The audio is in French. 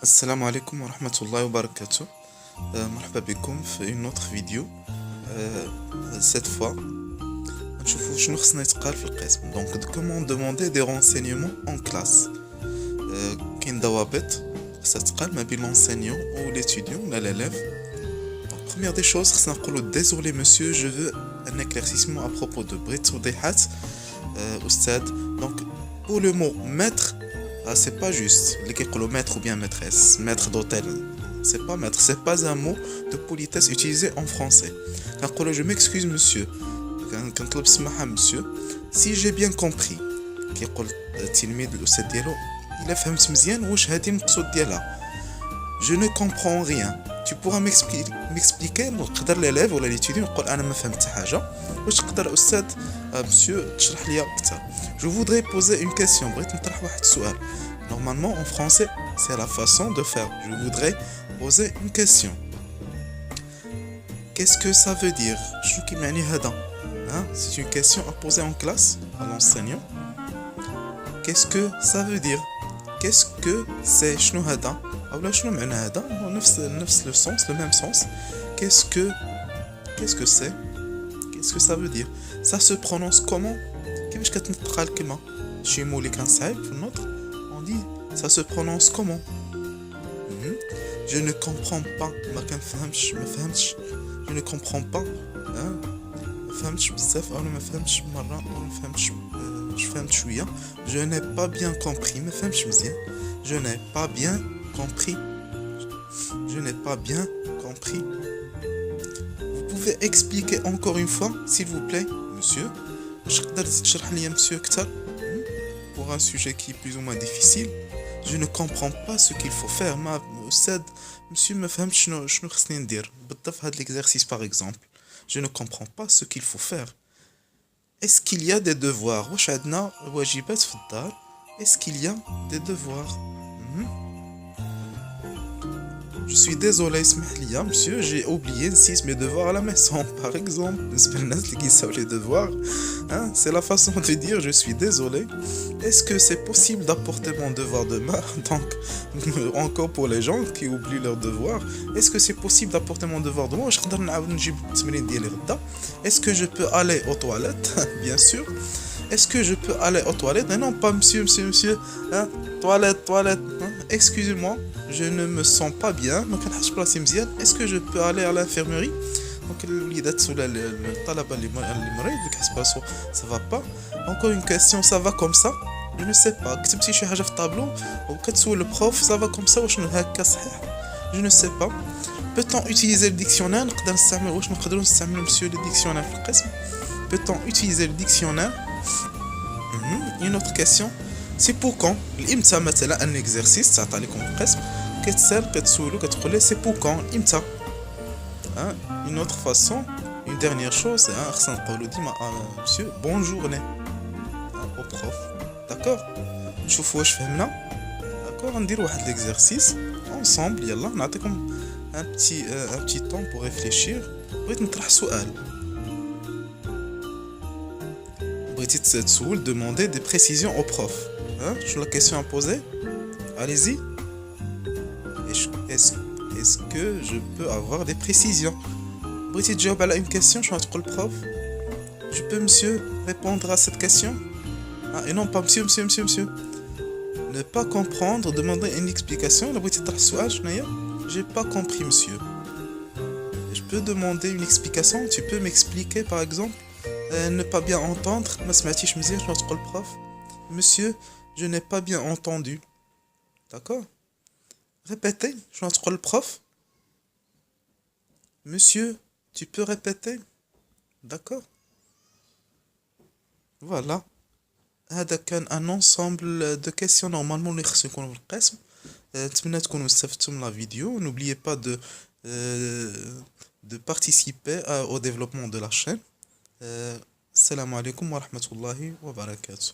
السلام عليكم ورحمة الله وبركاته. مرحبا بكم في une autre vidéo. Cette fois نشوفوا شنو خصنا يتقال في القسم. Donc comment demander des renseignements en classe. كاين ضوابط خصها تقال ما بين l'enseignant ou l'étudiant ou l'élève. Donc première des choses خصنا نقولوا désolé monsieur je veux un éclaircissement à propos de بغيت توضيحات أستاذ. Donc pour le mot maître, c'est pas juste. Les gens maître ou bien maîtresse, maître d'hôtel, c'est pas maître, c'est pas un mot de politesse utilisé en français. Quand je m'excuse monsieur, quand monsieur, si j'ai bien compris, كيقول التلميذ الأستاذ ديالو إلا فهمت مزيان واش هادي المقصود ديالها. Je ne comprends rien. Tu pourras m'expliquer نقدر l'élève ولا l'étudiant يقول أنا ما فهمت حاجة. واش تقدر أستاذ monsieur تشرح لي أكثر. Je voudrais poser une question. بغيت نطرح واحد السؤال. Normalement en français c'est la façon de faire. Je voudrais poser une question. Qu'est-ce que ça veut dire? شنو كيمعني هذا؟ C'est une question à poser en classe à l'enseignant. Qu'est-ce que ça veut dire? Qu'est-ce que c'est? شنو هذا؟ أو شنو معنى هذا؟ نفس le sens, le même sens. Qu'est-ce que c'est? Qu'est-ce que ça veut dire? Ça se prononce comment? كيفاش كتنطق الكلمة؟ شي مو اللي كان صعيب في النطق on dit ça se prononce comment? Je ne comprends pas. ما كنفهمش ما فهمتش. Je ne comprends pas. ما فهمتش بزاف أو ما فهمتش مرة أو ما فهمتش فهمت شوية. Je n'ai pas bien compris. ما فهمتش مزيان. Je n'ai pas bien compris. Je n'ai pas bien compris. Vous pouvez expliquer encore une fois s'il vous plaît monsieur? واش تقدر تشرح لي monsieur أكثر pour un sujet qui est plus ou moins difficile. Je ne comprends pas ce qu'il faut faire. ما أستاذ monsieur ما فهمتش شنو خصني ندير بالضبط هاد l'exercice par exemple. Je ne comprends pas ce qu'il faut faire. Est-ce qu'il y a des devoirs? واش عندنا واجبات في الدار؟ Est-ce qu'il y a des devoirs? Je suis désolé اسمح لي monsieur, j'ai oublié نسيت mes devoirs à la maison par exemple. بالنسبة للناس اللي كيساو les devoirs, c'est la façon de dire je suis désolé. Est-ce que c'est possible d'apporter mon devoir demain? Donc encore pour les gens qui oublient leurs devoirs, est-ce que c'est possible d'apporter mon devoir demain? واش نقدر نعاود نجيب التمرين ديالي غدا? Est-ce que je peux aller aux toilettes? Bien sûr. Est-ce que je peux aller aux toilettes? Mais non, pas monsieur. Toilette. Excusez-moi, je ne me sens pas bien. Donc, est-ce que je peux aller à l'infirmerie? Donc, ça va pas. Encore une question, ça va comme ça? Je ne sais pas. كتبتي شي حاجة في الطابلو وكتسول البروف ça va comme ça واش هكا صحيح؟ Je ne sais pas. Peut-on utiliser le dictionnaire? نقدر نستعمل واش نقدروا نستعملوا monsieur le dictionnaire في القسم؟ Peut-on utiliser le dictionnaire? Une autre question. C'est pour quand? الإمتى مثلا un exercice تعطى لكم في القسم كتسولو كتقول ليه c'est pour quand إمتى. Une autre façon, une dernière chose, خصنا نقولو ديما monsieur bonne journée au prof. D'accord? نشوفوا واش فهمنا. D'accord? ندير واحد l'exercice ensemble. يلا نعطيكم un petit temps pour réfléchir. بغيت نطرح سؤال. بغيتي تسول demander des précisions au prof. J'ai la question à poser. Allez-y. Est-ce que je peux avoir des précisions? بغيتي تجاوب على une question شنو تقول prof? Je peux monsieur répondre à cette question? Et non pas monsieur. Ne pas comprendre, demander une explication. La بغيتي تطرح السؤال شنو هي? J'ai pas compris monsieur. Je peux demander une explication? Tu peux m'expliquer par exemple? Ne pas bien entendre. ما سمعتيش مزيان شنو تقول prof? Monsieur, je n'ai pas bien entendu. D'accord? Répétez. شنو تقول prof? Monsieur, tu peux répéter? D'accord? Voilà. هذا كان un ensemble de questions normalement اللي خصو يكونوا في القسم. نتمنى تكونوا استفدتوا من la vidéo. N'oubliez pas de participer au développement de la chaîne. السلام عليكم ورحمة الله وبركاته.